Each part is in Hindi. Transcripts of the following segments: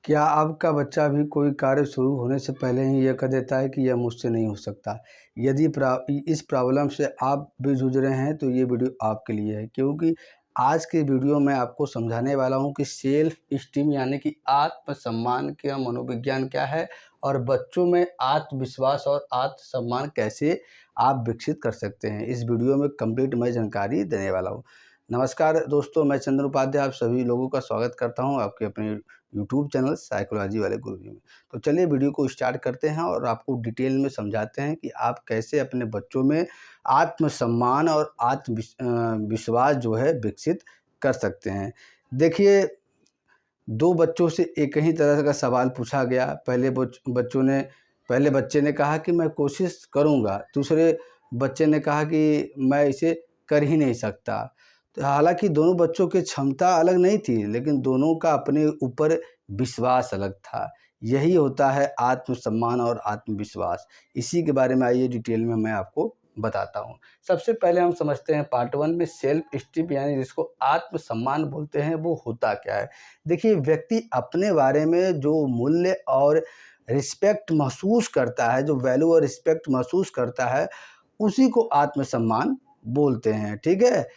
क्या आपका बच्चा भी कोई कार्य शुरू होने से पहले ही यह कह देता है कि यह मुझसे नहीं हो सकता? यदि इस प्रॉब्लम से आप भी जूझ रहे हैं तो ये वीडियो आपके लिए है, क्योंकि आज के वीडियो में आपको समझाने वाला हूँ कि सेल्फ एस्टीम यानी कि आत्मसम्मान का मनोविज्ञान क्या है और बच्चों में आत्मविश्वास और आत्मसम्मान कैसे आप विकसित कर सकते हैं। इस वीडियो में कंप्लीट मैं जानकारी देने वाला हूँ। नमस्कार दोस्तों, मैं चंद्र उपाध्याय आप सभी लोगों का स्वागत करता हूं आपके अपने यूट्यूब चैनल साइकोलॉजी वाले गुरुजी में। तो चलिए वीडियो को स्टार्ट करते हैं और आपको डिटेल में समझाते हैं कि आप कैसे अपने बच्चों में आत्मसम्मान और विश्वास जो है विकसित कर सकते हैं। देखिए, दो बच्चों से एक ही तरह का सवाल पूछा गया। पहले बच्चे ने कहा कि मैं कोशिश करूंगा, दूसरे बच्चे ने कहा कि मैं इसे कर ही नहीं सकता। तो हालांकि दोनों बच्चों की क्षमता अलग नहीं थी, लेकिन दोनों का अपने ऊपर विश्वास अलग था। यही होता है आत्मसम्मान और आत्मविश्वास। इसी के बारे में आइए डिटेल में मैं आपको बताता हूँ। सबसे पहले हम समझते हैं पार्ट 1 में सेल्फ एस्टीम यानी जिसको आत्मसम्मान बोलते हैं, वो होता क्या है। देखिए, व्यक्ति अपने बारे में जो मूल्य और रिस्पेक्ट महसूस करता है, जो वैल्यू और रिस्पेक्ट महसूस करता है, उसी को आत्मसम्मान बोलते हैं। ठीक है?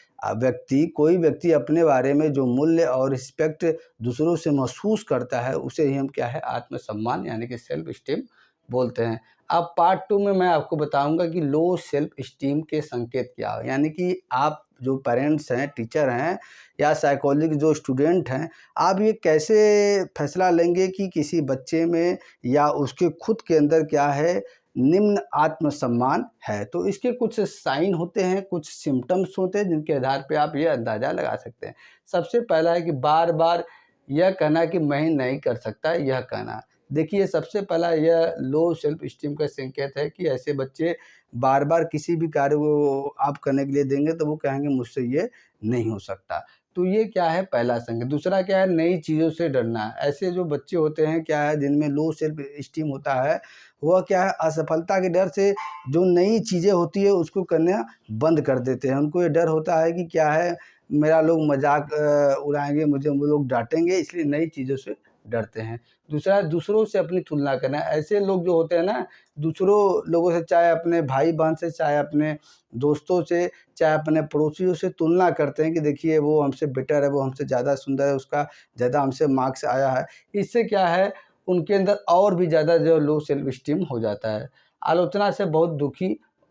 कोई व्यक्ति अपने बारे में जो मूल्य और रिस्पेक्ट दूसरों से महसूस करता है, उसे ही हम क्या है, आत्मसम्मान यानी कि सेल्फ एस्टीम बोलते हैं। अब पार्ट 2 में मैं आपको बताऊंगा कि लो सेल्फ एस्टीम के संकेत क्या है, यानी कि आप जो पेरेंट्स हैं, टीचर हैं या साइकोलॉजी के जो स्टूडेंट हैं, आप ये कैसे फैसला लेंगे कि किसी बच्चे में या उसके खुद के अंदर क्या है, निम्न आत्मसम्मान है। तो इसके कुछ साइन होते हैं, कुछ सिम्टम्स होते हैं, जिनके आधार पे आप ये अंदाज़ा लगा सकते हैं। सबसे पहला है कि बार-बार यह कहना कि मैं नहीं कर सकता, यह कहना। देखिए, सबसे पहला यह लो सेल्फ एस्टीम का संकेत है कि ऐसे बच्चे बार-बार किसी भी कार्य को आप करने के लिए देंगे तो वो कहेंगे मुझसे ये नहीं हो सकता। तो ये क्या है, पहला संकेत। दूसरा क्या है, नई चीज़ों से डरना। ऐसे जो बच्चे होते हैं क्या है, जिनमें लो सेल्फ एस्टीम होता है, वह क्या है, असफलता के डर से जो नई चीज़ें होती है उसको करना बंद कर देते हैं। उनको ये डर होता है कि क्या है, मेरा लोग मजाक उड़ाएंगे, मुझे वो लोग डांटेंगे, इसलिए नई चीज़ों से डरते हैं। दूसरा, दूसरों से अपनी तुलना करना। ऐसे लोग जो होते हैं ना, दूसरों लोगों से, चाहे अपने भाई बहन से, चाहे अपने दोस्तों से, चाहे अपने पड़ोसियों से तुलना करते हैं कि देखिए वो हमसे बेटर है, वो हमसे ज़्यादा सुंदर है, उसका ज़्यादा हमसे मार्क्स आया है। इससे क्या है, उनके अंदर और भी ज़्यादा जो लो सेल्फ एस्टीम हो जाता है। आलोचना से बहुत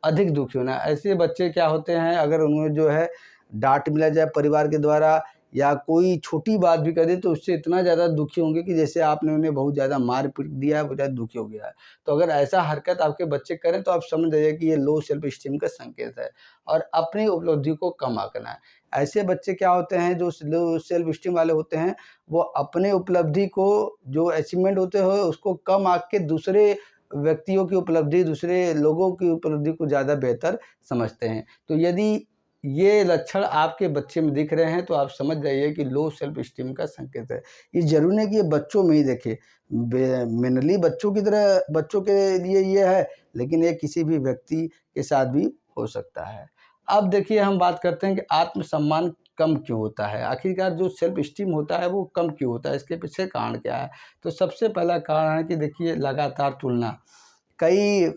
अधिक दुखी होना। ऐसे बच्चे क्या होते हैं, अगर उन्हें जो है डाँट मिला जाए परिवार के द्वारा या कोई छोटी बात भी कर दे तो उससे इतना ज़्यादा दुखी होंगे कि जैसे आपने उन्हें बहुत ज़्यादा मार पीट दिया है, बहुत ज़्यादा दुखी हो गया है। तो अगर ऐसा हरकत आपके बच्चे करें तो आप समझ जाइए कि ये लो सेल्फ एस्टीम का संकेत है और अपनी उपलब्धि को कम आंकना है। ऐसे बच्चे क्या होते हैं, जो लो सेल्फ एस्टीम वाले होते हैं, वो अपने उपलब्धि को, जो अचीवमेंट होते हैं उसको कम आँक के दूसरे व्यक्तियों की उपलब्धि, दूसरे लोगों की उपलब्धि को ज़्यादा बेहतर समझते हैं। तो यदि ये लक्षण आपके बच्चे में दिख रहे हैं तो आप समझ जाइए कि लो सेल्फ एस्टीम का संकेत है। ये ज़रूरी नहीं कि ये बच्चों में ही देखें, मेनली बच्चों के लिए ये है, लेकिन ये किसी भी व्यक्ति के साथ भी हो सकता है। अब देखिए, हम बात करते हैं कि आत्मसम्मान कम क्यों होता है। आखिरकार जो सेल्फ एस्टीम होता है वो कम क्यों होता है, इसके पीछे कारण क्या है। तो सबसे पहला कारण है कि देखिए, लगातार तुलना। कई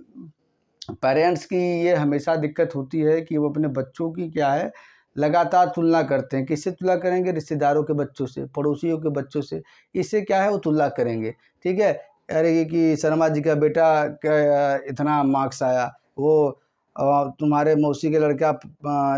पेरेंट्स की ये हमेशा दिक्कत होती है कि वो अपने बच्चों की क्या है, लगातार तुलना करते हैं। किससे तुलना करेंगे? रिश्तेदारों के बच्चों से, पड़ोसियों के बच्चों से। इससे क्या है, वो तुलना करेंगे। ठीक है? अरे ये कि शर्मा जी का बेटा इतना मार्क्स आया, वो तुम्हारे मौसी के लड़का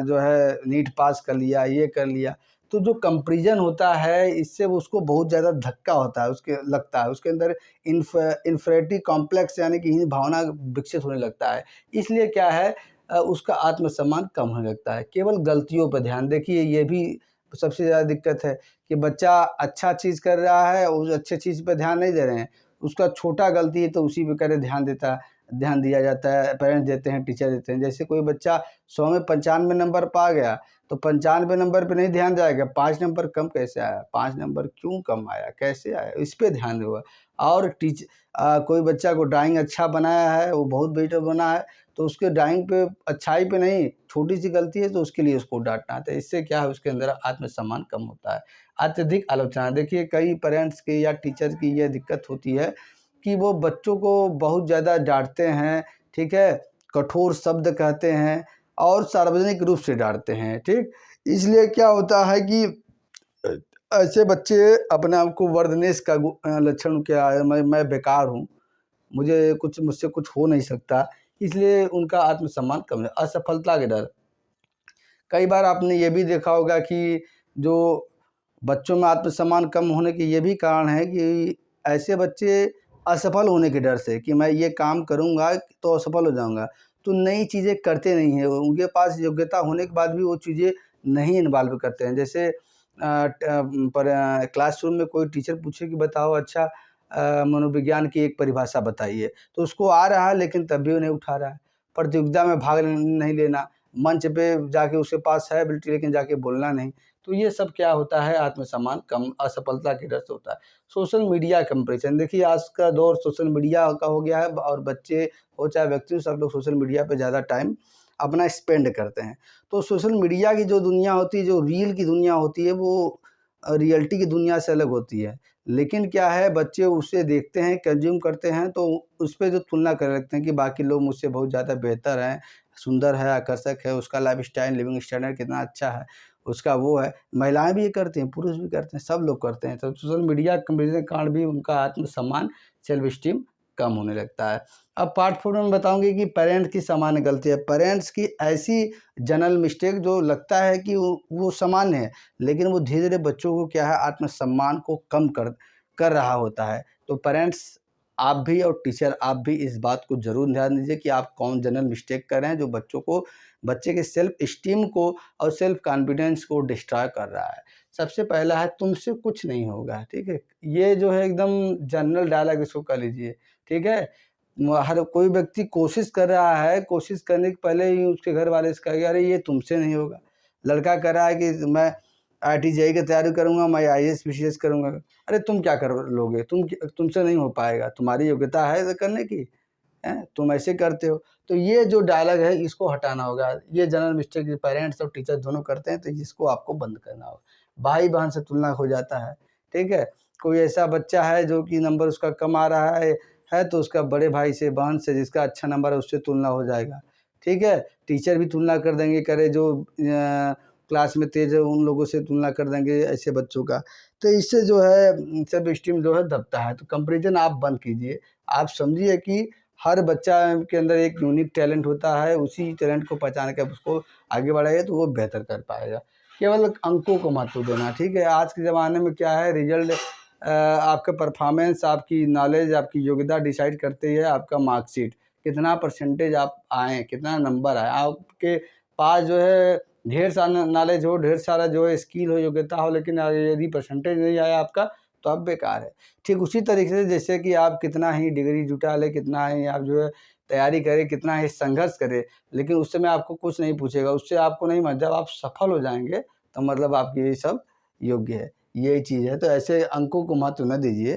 जो है नीट पास कर लिया, ये कर लिया। तो जो कंपैरिजन होता है, इससे वो उसको बहुत ज़्यादा धक्का होता है, उसके लगता है उसके अंदर इन्फेरिटी कॉम्प्लेक्स यानी कि हीन भावना विकसित होने लगता है। इसलिए क्या है, उसका आत्मसम्मान कम होने लगता है। केवल गलतियों पर ध्यान। देखिए, ये भी सबसे ज़्यादा दिक्कत है कि बच्चा अच्छा चीज़ कर रहा है, उस अच्छे चीज़ पे ध्यान नहीं दे रहे हैं। उसका छोटा गलती है तो उसी पे करे ध्यान दिया जाता है, पेरेंट्स देते हैं, टीचर देते हैं। जैसे कोई बच्चा 100 में 95 नंबर पा गया, तो 95 नंबर पे नहीं ध्यान जाएगा, 5 नंबर कम कैसे आया, 5 नंबर क्यों कम आया, कैसे आया, इस पे ध्यान होगा। और कोई बच्चा को ड्राइंग अच्छा बनाया है, वो बहुत बेटर बना है, तो उसके ड्राइंग पे अच्छाई पे नहीं, छोटी सी गलती है तो उसके लिए उसको डाँटना। तो इससे क्या है उसके अंदर आत्मसम्मान कम होता है। अत्यधिक आलोचना, देखिए कई पेरेंट्स की या टीचर की ये दिक्कत होती है कि वो बच्चों को बहुत ज़्यादा डाँटते हैं, ठीक है? कठोर शब्द कहते हैं और सार्वजनिक रूप से डाँटते हैं, ठीक? इसलिए क्या होता है कि ऐसे बच्चे अपने आप को वर्दनेस का लक्षण क्या है, मैं बेकार हूँ, मुझसे कुछ हो नहीं सकता, इसलिए उनका आत्मसम्मान कम है। असफलता के डर, कई बार आपने ये भी देखा होगा कि जो बच्चों में आत्मसम्मान कम होने के ये भी कारण है कि ऐसे बच्चे असफल होने के डर से कि मैं ये काम करूँगा तो असफल हो जाऊँगा, तो नई चीज़ें करते नहीं हैं। उनके पास योग्यता होने के बाद भी वो चीज़ें नहीं इन्वॉल्व करते हैं। जैसे क्लासरूम में कोई टीचर पूछे कि बताओ अच्छा मनोविज्ञान की एक परिभाषा बताइए, तो उसको आ रहा है लेकिन तब भी वो नहीं उठा रहा है। प्रतियोगिता में भाग नहीं लेना, मंच पे जाके उसके पास है एबिलिटी लेकिन जाके बोलना नहीं, तो ये सब क्या होता है आत्मसम्मान कम असफलता के डर से होता है। सोशल मीडिया कंपैरिज़न, देखिए आज का दौर सोशल मीडिया का हो गया है और बच्चे हो चाहे व्यक्ति हो सब लोग सोशल मीडिया पे ज़्यादा टाइम अपना स्पेंड करते हैं। तो सोशल मीडिया की जो दुनिया होती है, जो रील की दुनिया होती है वो रियलिटी की दुनिया से अलग होती है। लेकिन क्या है बच्चे उसे देखते हैं, कंज़्यूम करते हैं तो उस पे जो तुलना करने लगते हैं कि बाकी लोग मुझसे बहुत ज़्यादा बेहतर हैं, सुंदर है, आकर्षक है, उसका लाइफ़स्टाइल, लिविंग स्टैंडर्ड कितना अच्छा है, उसका वो है। महिलाएँ भी ये करती हैं, पुरुष भी करते हैं, सब लोग करते हैं। तो सोशल मीडिया कंपैरिज़न के कारण भी उनका आत्मसम्मान, सेल्फ एस्टीम कम होने लगता है। अब पार्ट 4 में बताऊँगी कि पेरेंट्स की सामान्य गलती है। पेरेंट्स की ऐसी जनरल मिस्टेक जो लगता है कि वो सामान्य है, लेकिन वो धीरे-धीरे बच्चों को क्या है आत्मसम्मान को कम कर कर रहा होता है। तो पेरेंट्स आप भी और टीचर आप भी इस बात को ज़रूर ध्यान दीजिए कि आप कौन जनरल मिस्टेक कर रहे हैं जो बच्चे के सेल्फ एस्टीम को और सेल्फ कॉन्फिडेंस को डिस्ट्रॉय कर रहा है। सबसे पहला है तुमसे कुछ नहीं होगा, ठीक है? ये जो है एकदम जनरल डायलॉग इसको कह लीजिए, ठीक है? हर कोई व्यक्ति कोशिश कर रहा है, कोशिश करने के पहले ही उसके घर वाले से कहेंगे अरे ये तुमसे नहीं होगा। लड़का कह रहा है कि मैं आईआईटी जेईई की तैयारी करूँगा, मैं आईएएस पीसीएस करूँगा। अरे तुम क्या कर लोगे? तुमसे नहीं हो पाएगा, तुम्हारी योग्यता है ऐसा करने की? हैं? तुम ऐसे करते हो। तो ये जो डायलॉग है इसको हटाना होगा। ये जनरल मिस्टेक जो पेरेंट्स और टीचर दोनों करते हैं तो इसको आपको बंद करना होगा। भाई-बहन से तुलना हो जाता है, ठीक है? कोई ऐसा बच्चा है जो कि नंबर उसका कम आ रहा है तो उसका बड़े भाई से, बहन से जिसका अच्छा नंबर है उससे तुलना हो जाएगा, ठीक है? टीचर भी तुलना कर देंगे, करे जो क्लास में तेज़ है उन लोगों से तुलना कर देंगे ऐसे बच्चों का। तो इससे जो है सेल्फ एस्टीम जो है दबता है। तो कंपैरिज़न आप बंद कीजिए। आप समझिए कि हर बच्चा के अंदर एक यूनिक टैलेंट होता है, उसी टैलेंट को पहचान के उसको आगे बढ़ाइए तो वो बेहतर कर पाएगा। केवल अंकों को महत्व देना, ठीक है? आज के ज़माने में क्या है रिज़ल्ट आपका परफ़ॉर्मेंस, आपकी नॉलेज, आपकी योग्यता डिसाइड करती है आपका मार्कशीट। कितना परसेंटेज आप आएँ, कितना नंबर आए। आपके पास जो है ढेर सारा नॉलेज हो, ढेर सारा जो है स्किल हो, योग्यता हो लेकिन यदि परसेंटेज नहीं आया आपका तो आप बेकार है। ठीक उसी तरीके से जैसे कि आप कितना ही डिग्री जुटा लें, कितना ही आप जो है तैयारी करें, कितना ही संघर्ष करें, लेकिन उस समय आपको कुछ नहीं पूछेगा। उससे आपको नहीं जब आप सफल हो जाएँगे तो मतलब आपके ये सब योग्य है, यही चीज़ है। तो ऐसे अंकों को महत्व न दीजिए,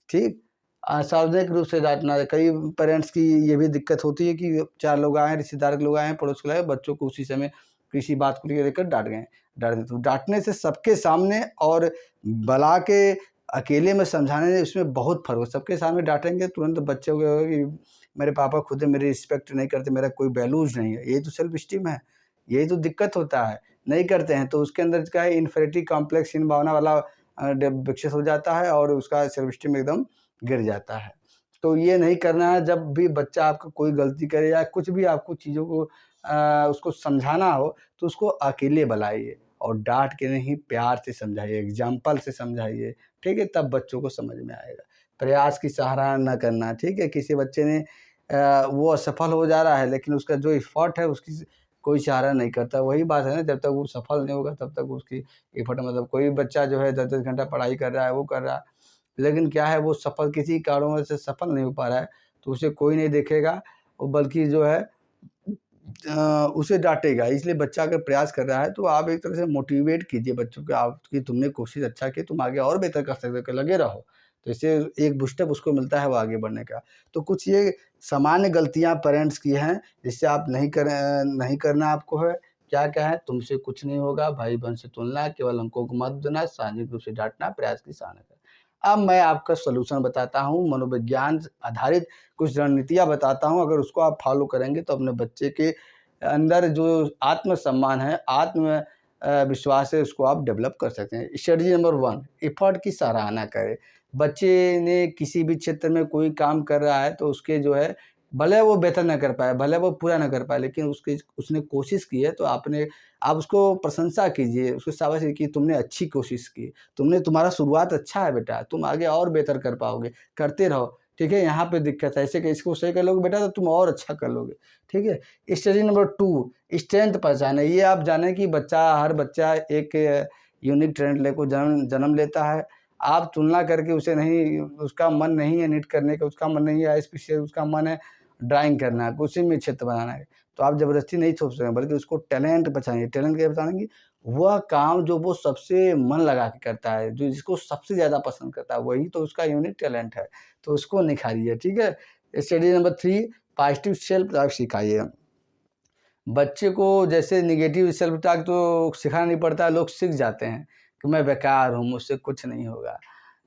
ठीक? सार्वजनिक रूप से डाँटना, कई पेरेंट्स की ये भी दिक्कत होती है कि 4 लोग आए हैं, रिश्तेदार के लोग आए हैं, पड़ोस के लोग आए हैं, बच्चों को उसी समय किसी बात को लेकर डाँट गए, डाँट देते। तो डाँटने से सबके सामने और बुला के अकेले में समझाने से इसमें बहुत फ़र्क है। सबके सामने डाँटेंगे तुरंत बच्चे को लगेगा कि मेरे पापा खुद ही मेरी रिस्पेक्ट नहीं करते, मेरा कोई वैल्यूज़ नहीं है। यही तो सेल्फ एस्टीम है, यही तो दिक्कत होता है। नहीं करते हैं तो उसके अंदर क्या है इन्फीरियरिटी कॉम्प्लेक्स, हीन भावना वाला विकसित हो जाता है और उसका सेल्फ एस्टीम एकदम गिर जाता है। तो ये नहीं करना है, जब भी बच्चा आपका कोई गलती करे या कुछ भी आपको चीज़ों को उसको समझाना हो तो उसको अकेले बुलाइए और डाँट के नहीं प्यार से समझाइए, एग्ज़ाम्पल से समझाइए, ठीक है? तब बच्चों को समझ में आएगा। प्रयास की सराहना न करना, ठीक है? किसी बच्चे ने वो असफल हो जा रहा है लेकिन उसका जो एफ़र्ट है उसकी कोई सराहना नहीं करता। वही बात है ना, जब तक वो सफल नहीं होगा तब तक उसकी एफ़र्ट मतलब कोई बच्चा जो है 10-10 घंटा पढ़ाई कर रहा है, वो कर रहा है, लेकिन क्या है वो सफल किसी कारणों से सफल नहीं हो पा रहा है, तो उसे कोई नहीं देखेगा, वो बल्कि जो है उसे डाँटेगा। इसलिए बच्चा अगर प्रयास कर रहा है तो आप एक तरह से मोटिवेट कीजिए बच्चों को आप कि तुमने कोशिश अच्छा की, तुम आगे और बेहतर कर सकते हो, लगे रहो। तो इससे एक बूस्टअप उसको मिलता है वो आगे बढ़ने का। तो कुछ ये सामान्य गलतियाँ पेरेंट्स की हैं जिससे आप नहीं करना आपको है। क्या-क्या है? तुमसे कुछ नहीं होगा, भाई-बहन से तुलना, केवल अंकों को मत देना, सामाजिक रूप से डाँटना, प्रयास की सराहना करना। अब मैं आपका सॉल्यूशन बताता हूँ, मनोविज्ञान आधारित कुछ रणनीतियाँ बताता हूँ, अगर उसको आप फॉलो करेंगे तो अपने बच्चे के अंदर जो आत्मसम्मान है, विश्वास है, उसको आप डेवलप कर सकते हैं। स्ट्रेटजी नंबर 1, एफर्ट की सराहना करें। बच्चे ने किसी भी क्षेत्र में कोई काम कर रहा है तो उसके जो है भले वो बेहतर ना कर पाए, भले वो पूरा ना कर पाए, लेकिन उसने कोशिश की है तो आप उसको प्रशंसा कीजिए, उसको शाबाशी कि तुमने अच्छी कोशिश की, तुम्हारा शुरुआत अच्छा है बेटा, तुम आगे और बेहतर कर पाओगे, करते रहो, ठीक है? यहाँ पे दिक्कत है, ऐसे कि इसको सही कर लोगे बेटा तो तुम और अच्छा कर लोगे, ठीक है? स्ट्रेटजी नंबर 2, स्ट्रेंथ पहचानें। ये आप जानें कि हर बच्चा एक यूनिक टैलेंट लेकर जन्म लेता है। आप तुलना करके उसका मन नहीं है नीट करने का, उसका मन नहीं है आईएएस, उसका मन है ड्राइंग करना है, उसी में क्षेत्र बनाना है, तो आप ज़बरदस्ती नहीं थोप सकते, बल्कि उसको टैलेंट पहचानिए। टैलेंट क्या पहचानेंगे? वह काम जो वो सबसे मन लगा के करता है, जो जिसको सबसे ज़्यादा पसंद करता है, वही तो उसका यूनिक टैलेंट है, तो उसको निखारिए, ठीक है? Strategy number 3, positive self talk सिखाइए। बच्चे को जैसे नेगेटिव सेल्फ टॉक तो सिखाना नहीं पड़ता, लोग सीख जाते हैं कि मैं बेकार हूँ, मुझसे कुछ नहीं होगा,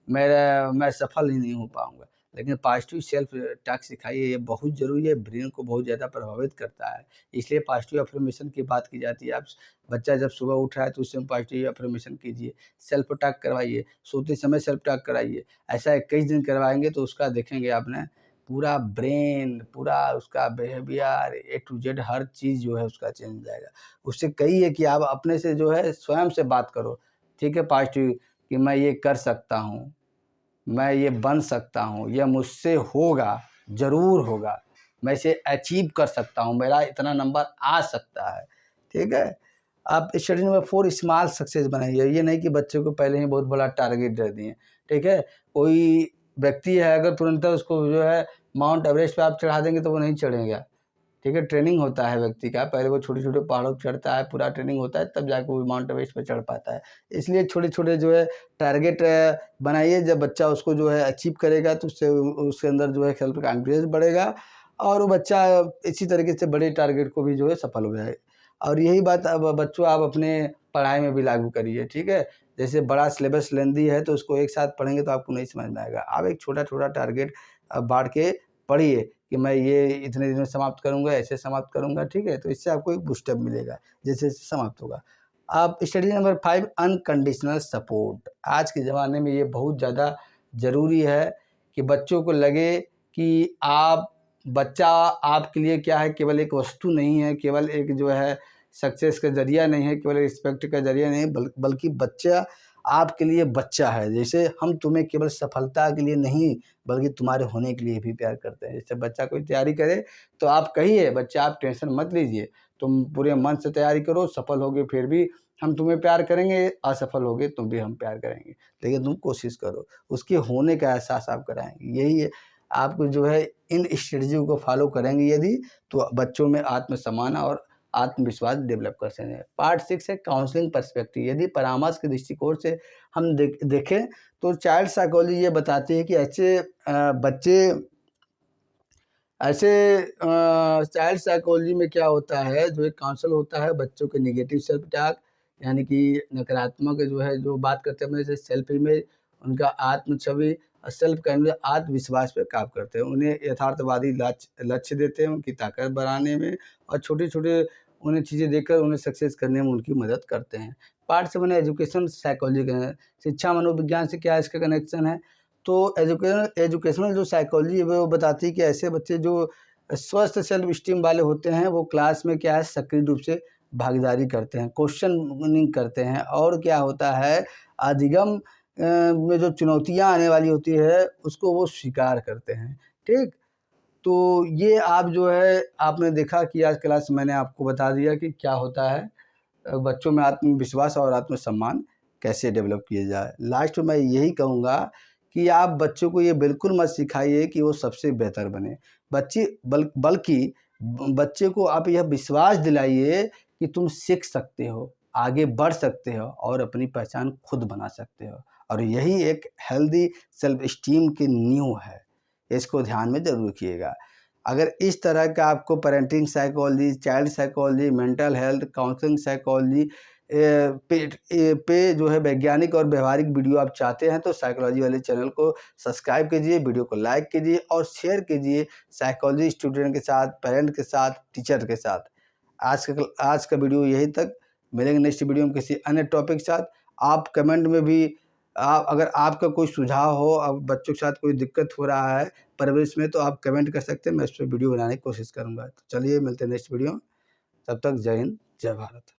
मैं सफल ही नहीं हो पाऊँगा। लेकिन पॉजिटिव सेल्फ टॉक सिखाइए, ये बहुत ज़रूरी है, ब्रेन को बहुत ज़्यादा प्रभावित करता है। इसलिए पॉजिटिव अफ़र्मेशन की बात की जाती है। आप बच्चा जब सुबह उठ रहा है तो उससे पॉजिटिव अफ़र्मेशन कीजिए, सेल्फ टॉक करवाइए, सोते समय सेल्फ टॉक कराइए। ऐसा 21 दिन करवाएँगे तो उसका देखेंगे आपने पूरा ब्रेन, पूरा उसका बिहेवियर ए टू ज़ेड हर चीज़ जो है उसका चेंज हो जाएगा। उससे कहिए कि आप अपने से जो है स्वयं से बात करो, ठीक है? पॉजिटिव कि मैं ये कर सकता हूँ, मैं ये बन सकता हूँ, यह मुझसे होगा, ज़रूर होगा, मैं इसे अचीव कर सकता हूँ, मेरा इतना नंबर आ सकता है, ठीक है? आप स्टडी नंबर 4, स्मॉल सक्सेस बनाइए। ये नहीं कि बच्चे को पहले ही बहुत बड़ा टारगेट दे दिए, ठीक है? कोई व्यक्ति है अगर तुरंत उसको जो है माउंट एवरेस्ट पे आप चढ़ा देंगे तो वो नहीं चढ़ेगा, ठीक है? ट्रेनिंग होता है व्यक्ति का, पहले वो छोटे-छोटे पहाड़ों पे चढ़ता है, पूरा ट्रेनिंग होता है, तब जाके वो माउंट एवरेस्ट पे चढ़ पाता है। इसलिए छोटे-छोटे जो है टारगेट बनाइए, जब बच्चा उसको जो है अचीव करेगा तो उससे उसके अंदर जो है सेल्फ कॉन्फिडेंस बढ़ेगा और वो बच्चा इसी तरीके से बड़े टारगेट को भी जो है सफल हो जाए। और यही बात अब बच्चों आप अपने पढ़ाई में भी लागू करिए, ठीक है? जैसे बड़ा सिलेबस लेंदी है तो उसको एक साथ पढ़ेंगे तो आपको नहीं समझ में आएगा। आप एक छोटा-छोटा टारगेट बाँट के पढ़िए कि मैं ये इतने दिन में समाप्त करूँगा, ऐसे समाप्त करूँगा, ठीक है? तो इससे आपको एक बूस्टअप मिलेगा, जैसे-जैसे समाप्त होगा। अब स्टडी नंबर 5, अनकंडीशनल सपोर्ट। आज के ज़माने में ये बहुत ज़्यादा ज़रूरी है कि बच्चों को लगे कि बच्चा आपके लिए क्या है, केवल एक वस्तु नहीं है, केवल एक जो है सक्सेस का ज़रिया नहीं है, केवल रिस्पेक्ट का ज़रिया नहीं है, बल्कि बच्चा आपके लिए बच्चा है। जैसे हम तुम्हें केवल सफलता के लिए नहीं, बल्कि तुम्हारे होने के लिए भी प्यार करते हैं। जैसे बच्चा कोई तैयारी करे तो आप कहिए, बच्चा आप टेंशन मत लीजिए, तुम पूरे मन से तैयारी करो, सफल होगे फिर भी हम तुम्हें प्यार करेंगे, असफल होगे तो भी हम प्यार करेंगे, लेकिन तुम कोशिश करो। उसके होने का एहसास आप कराएँगे। यही है, आपको जो है इन स्ट्रेटजी को फॉलो करेंगे यदि, तो बच्चों में आत्मसम्मान और आत्मविश्वास डेवलप कर सकते हैं। पार्ट 6 है काउंसलिंग पर्सपेक्टिव। यदि परामर्श के दृष्टिकोण से हम देखें तो चाइल्ड साइकोलॉजी ये बताती है कि चाइल्ड साइकोलॉजी में क्या होता है, जो एक काउंसल होता है बच्चों के नेगेटिव सेल्फ टॉक, यानी कि नकारात्मक जो है जो बात करते हैं जैसे सेल्फ इमेज, उनका आत्म छवि और सेल्फ कॉन्फिडेंस, आत्मविश्वास पे काम करते हैं। उन्हें यथार्थवादी लक्ष्य देते हैं उनकी ताकत बढ़ाने में, और छोटे-छोटे उन्हें चीज़ें देकर उन्हें सक्सेस करने में उनकी मदद करते हैं। पार्ट 7 है एजुकेशन साइकोलॉजी का, शिक्षा मनोविज्ञान से क्या इसका कनेक्शन है? तो एजुकेशनल जो साइकोलॉजी है वो बताती है कि ऐसे बच्चे जो स्वस्थ सेल्फ स्टीम वाले होते हैं वो क्लास में क्या है सक्रिय रूप से भागीदारी करते हैं, क्वेश्चनिंग करते हैं, और क्या होता है अधिगम में जो चुनौतियाँ आने वाली होती है उसको वो स्वीकार करते हैं, ठीक? तो ये आप जो है आपने देखा कि आज क्लास मैंने आपको बता दिया कि क्या होता है, बच्चों में आत्मविश्वास और आत्मसम्मान कैसे डेवलप किया जाए। लास्ट में मैं यही कहूँगा कि आप बच्चों को ये बिल्कुल मत सिखाइए कि वो सबसे बेहतर बने। बल्कि बच्चे को आप यह विश्वास दिलाइए कि तुम सीख सकते हो, आगे बढ़ सकते हो और अपनी पहचान खुद बना सकते हो। और यही एक हेल्दी सेल्फ स्टीम की नींव है। इसको ध्यान में ज़रूर रखिएगा। अगर इस तरह का आपको parenting psychology, child psychology, mental health, counselling psychology पे जो है वैज्ञानिक और व्यवहारिक वीडियो आप चाहते हैं तो साइकोलॉजी वाले चैनल को सब्सक्राइब कीजिए, वीडियो को लाइक कीजिए और शेयर कीजिए साइकोलॉजी स्टूडेंट के साथ, पेरेंट के साथ, टीचर के साथ। आज का वीडियो यहीं तक। मिलेंगे नेक्स्ट वीडियो में किसी अन्य टॉपिक के साथ। आप कमेंट में भी अगर आपका कोई सुझाव हो, अब बच्चों के साथ कोई दिक्कत हो रहा है परवरिश में, तो आप कमेंट कर सकते हैं, मैं इस पर वीडियो बनाने की कोशिश करूँगा। तो चलिए मिलते हैं नेक्स्ट वीडियो में। तब तक जय हिंद, जय भारत।